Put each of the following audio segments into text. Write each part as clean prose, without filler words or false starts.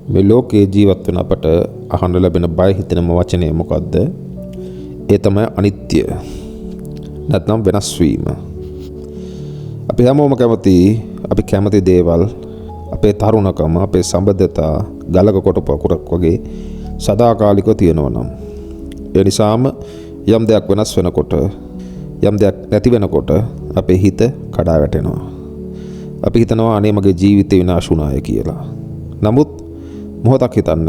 මේ ලෝකේ ජීවත් වෙන අපට අහන්න ලැබෙන බය හිතෙනම වචනේ මොකද්ද? ඒ තමයි අනිත්‍ය. නැත්නම් වෙනස් වීම. අපි හැමෝම කැමති දේවල් අපේ තරුණකම, අපේ සම්බන්ධතා ගලක කොටපකුරක් වගේ සදාකාලිකව තියෙනවා නම්. ඒ නිසාම යම් දෙයක් වෙනස් වෙනකොට, යම් දෙයක් නැති වෙනකොට අපේ හිත කඩා වැටෙනවා. අපි හිතනවා අනේ මගේ ජීවිතේ විනාශ වුණාය කියලා. නමුත් මොහොතක් හිතන්න,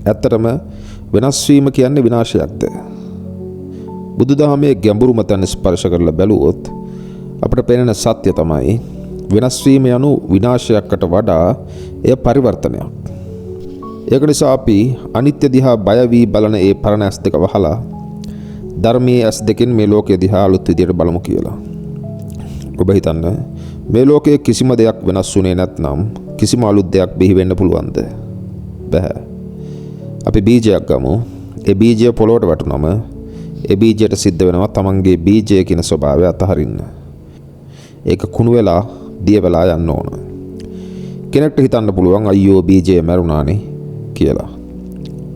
ඇත්තටම වෙනස් වීම කියන්නේ විනාශයක්ද? බුදුදහමේ ගැඹුරුම තැන ස්පර්ශ කරලා බැලුවොත් අපිට පේන සත්‍ය තමයි වෙනස් වීම යනු විනාශයකට වඩා එය පරිවර්තනයක්. ඒක නිසා අපි අනිත්‍ය දිහා බය වී බලන ඒ පරණ ඇස් දෙක වහලා ධර්මයේ ඇස් දෙකෙන් මේ ලෝකයේ දිහා අලුත් විදියට බලමු කියලා. ඔබ හිතන්න, මේ ලෝකයේ කිසිම දෙයක් වෙනස් වුණේ නැත්නම් කිසිම අලුත් දෙයක් බිහි වෙන්න පුළුවන්ද? බැහැ. අපි බීජයක් ගමු. ඒ බීජය පොළොවට වැටුනම ඒ බීජයට සිද්ධ වෙනවා තමන්ගේ බීජය කියන ස්වභාවය අතහරින්න. ඒක කුණු වෙලා දිය වෙලා යන්න ඕන. කෙනෙක්ට හිතන්න පුළුවන් අයියෝ බීජය මැරුණානේ කියලා.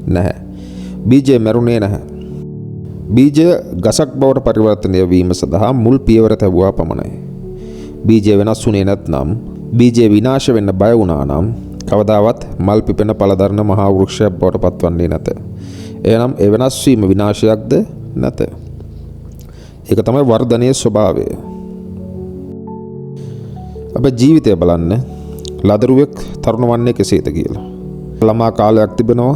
නැහැ. බීජය මැරුණේ නැහැ. බීජය ගසක් බවට පරිවර්තනය වීම සඳහා මුල් පියවර තැබුවා පමණයි. බීජය වෙනස් වුණේ නැත්නම්, බීජය විනාශ වෙන්න බය වුණා නම් කවදාවත් මල් පිපෙන පළදරන මහා වෘක්ෂයක් බවට පත්වන්නේ නැත. එහෙනම් ඒ වෙනස් වීම විනාශයක්ද? නැත. ඒක තමයි වර්ධනයේ ස්වභාවය. අපේ ජීවිතය බලන්න, ලදරුවෙක් තරුණ වන්නේ කෙසේද කියලා. ළමා කාලයක් තිබෙනවා.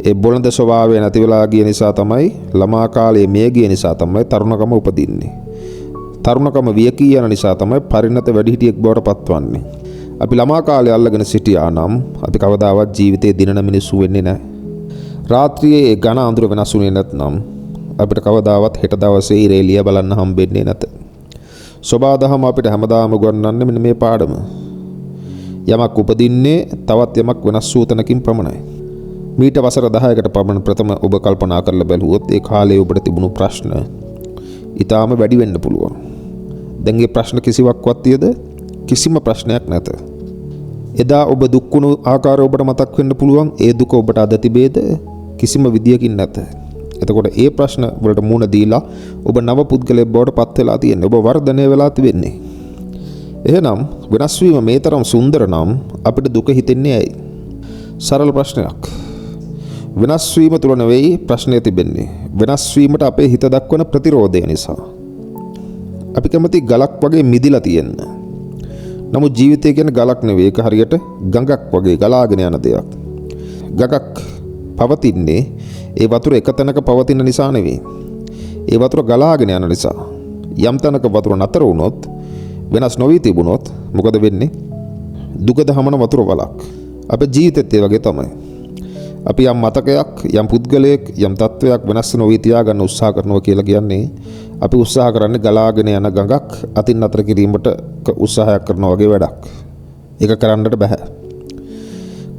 ඒ බොළඳ ස්වභාවය නැති වෙලා ගිය නිසා තමයි, ළමා කාලයේ මිය ගිය නිසා තමයි තරුණකම උපදින්නේ. තරුණකම වියකී යන නිසා තමයි පරිණත වැඩිහිටියෙක් බවට පත්වන්නේ. අපි ළමා කාලේ අල්ලගෙන සිටියා නම් අපි කවදාවත් ජීවිතේ දිනන මිනිස්සු වෙන්නේ නැහැ. රාත්‍රියේ ඒ ඝන අඳුර වෙනස් වුණේ නැත්නම් අපිට කවදාවත් හෙට දවසේ ඉර එළිය බලන්න හම්බෙන්නේ නැත. සබාදහම අපිට හැමදාම උගන්වන්නේ මෙන්න මේ පාඩම. යමක් උපදින්නේ තවත් යමක් වෙනස් වූ තැනකින් පමණයි. මීට වසර 10කට පමණ ප්‍රථම ඔබ කල්පනා කරලා බැලුවොත් ඒ කාලේ ඔබට තිබුණු ප්‍රශ්න ඊටාම වැඩි වෙන්න පුළුවන්. දැන් මේ ප්‍රශ්න කිසිවක්වත් තියද? කිසිම ප්‍රශ්නයක් නැත. එදා ඔබ දුක් වුණු ආකාරය ඔබට මතක් වෙන්න පුළුවන්. ඒ දුක ඔබට අද තිබේද? කිසිම විදියකින් නැත. එතකොට ඒ ප්‍රශ්න වලට මුහුණ දීලා ඔබ නව පුද්ගලයෙක් බවට පත් වෙලා තියෙන්නේ. ඔබ වර්ධනය වෙලා තිබෙන්නේ. එහෙනම් වෙනස් වීම මේ තරම් සුන්දර නම් අපිට දුක හිතෙන්නේ ඇයි? සරල ප්‍රශ්නයක්. වෙනස් වීම තුල නෙවෙයි ප්‍රශ්නේ තිබෙන්නේ. වෙනස් වීමට අපේ හිත දක්වන ප්‍රතිරෝධය නිසා. අපි කැමති ගලක් වගේ මිදිලා තියෙන්න. නමුත් ජීවිතය කියන්නේ ගලක් නෙවෙයි. ඒක හරියට ගඟක් වගේ ගලාගෙන යන දෙයක්. ගඟක් පවතින්නේ ඒ වතුර එක තැනක පවතින නිසා නෙවෙයි. ඒ වතුර ගලාගෙන යන නිසා. යම් තැනක වතුර නතර වුණොත්, වෙනස් නොවී තිබුණොත් මොකද වෙන්නේ? දුකද හමන වතුර වලක්. අපේ ජීවිතෙත් ඒ වගේ තමයි. අපි යම් මතකයක්, යම් පුද්ගලයෙක්, යම් තත්වයක් වෙනස් නොවී තියාගන්න උත්සාහ කරනවා කියලා කියන්නේ අපි උත්සාහ කරන්නේ ගලාගෙන යන ගඟක් අතින් නතර කිරීමට උත්සාහයක් කරනවා වගේ වැඩක්. ඒක කරන්නට බෑ.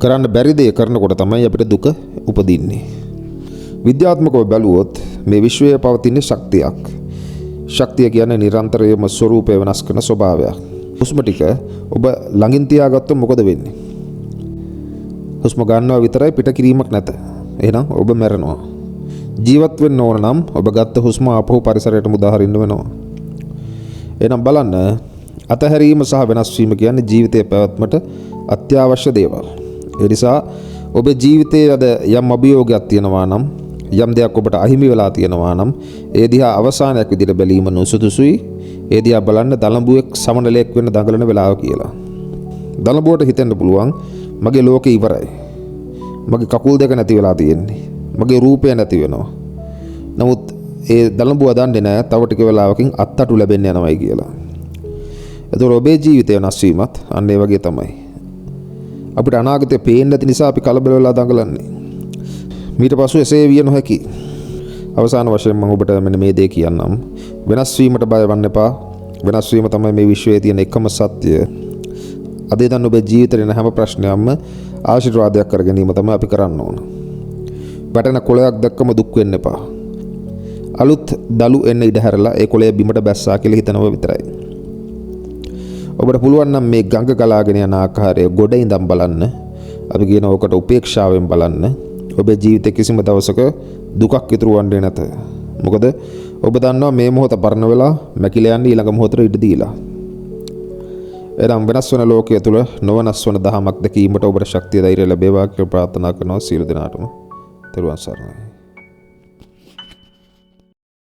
කරන්න බැරි දේ කරනකොට තමයි අපිට දුක උපදින්නේ. විද්‍යාත්මකව බැලුවොත් මේ විශ්වයේ පවතින ශක්තියක්. ශක්තිය කියන්නේ නිරන්තරයෙන්ම ස්වરૂපය වෙනස් කරන ස්වභාවයක්. හුස්ම ටික ඔබ ළඟින් තියාගත්තොත් මොකද වෙන්නේ? හුස්ම ගන්නවා විතරයි, පිට කිරීමක් නැත. එහෙනම් ඔබ මැරෙනවා. ජීවත් වෙන්න ඕන නම් ඔබ ගත්ත හුස්ම ආපහු පරිසරයට මුදාහරින්න වෙනවා. එහෙනම් බලන්න, අතහැරීම සහ වෙනස් වීම කියන්නේ ජීවිතයේ පැවැත්මට අත්‍යවශ්‍ය දේවල්. ඒ නිසා ඔබේ ජීවිතයේ අද යම් අභියෝගයක් තියෙනවා නම්, යම් දෙයක් ඔබට අහිමි වෙලා තියෙනවා නම්, ඒ දිහා අවසානයක් විදිහට බැලීම නුසුදුසුයි. ඒ දිහා බලන්න දලඹුවෙක් සමනලයක් වෙන්න දඟලන වෙලාව කියලා. දලඹුවට හිතෙන්න පුළුවන් මගේ ලෝකේ ඉවරයි. මගේ කකුල් දෙක නැති වෙලා තියෙන්නේ. මගේ රූපය නැති වෙනවා. නමුත් ඒ දලඹුව දන්නේ නැහැ තව ටික වෙලාවකින් අත්තටු ලැබෙන්න යනවායි කියලා. ඒතකොට ඔබේ ජීවිතය වෙනස් වීමත් අන්න ඒ වගේ තමයි. අපිට අනාගතේ පේන්නේ නැති නිසා අපි කලබල වෙලා දඟලන්නේ. මීට පස්සෙ එසේ විය නොහැකි. අවසාන වශයෙන් මම ඔබට මෙන්න මේ දේ කියන්නම්. වෙනස් වීමට බය වෙන්න එපා. වෙනස් වීම තමයි මේ විශ්වයේ තියෙන එකම සත්‍යය. අද ඉඳන් ඔබේ ජීවිතේ යන හැම ප්‍රශ්නයක්ම ආශිර්වාදයක් කර ගැනීම තමයි අපි කරන්න ඕන. වැටෙන කොළයක් දැක්කම දුක් වෙන්න එපා. අලුත් දලු එන්න ඉඩ හැරලා ඒ කොළය බිමට බැස්සා කියලා හිතනවා විතරයි. ඔබට පුළුවන් නම් මේ ගඟ ගලාගෙන යන ආකාරය ගොඩ ඉඳන් බලන්න. අපි කියන ඔකට උපේක්ෂාවෙන් බලන්න. ඔබේ ජීවිතේ කිසිම දවසක දුකක් ඉතුරු වන්නේ නැත. මොකද ඔබ දන්නවා මේ මොහොත පරණ වෙලා මැකිලා යන්නේ ඊළඟ මොහොතට ඉඩ දීලා. එනම් වෙනස් වන ලෝකයේ තුල නොවෙනස් වන දහමක් දැකීමට ඔබට ශක්තිය ධෛර්යය ලැබේවා කියලා ප්‍රාර්ථනා කරනවා සියලු දෙනාටම. තෙරුවන් සරණයි.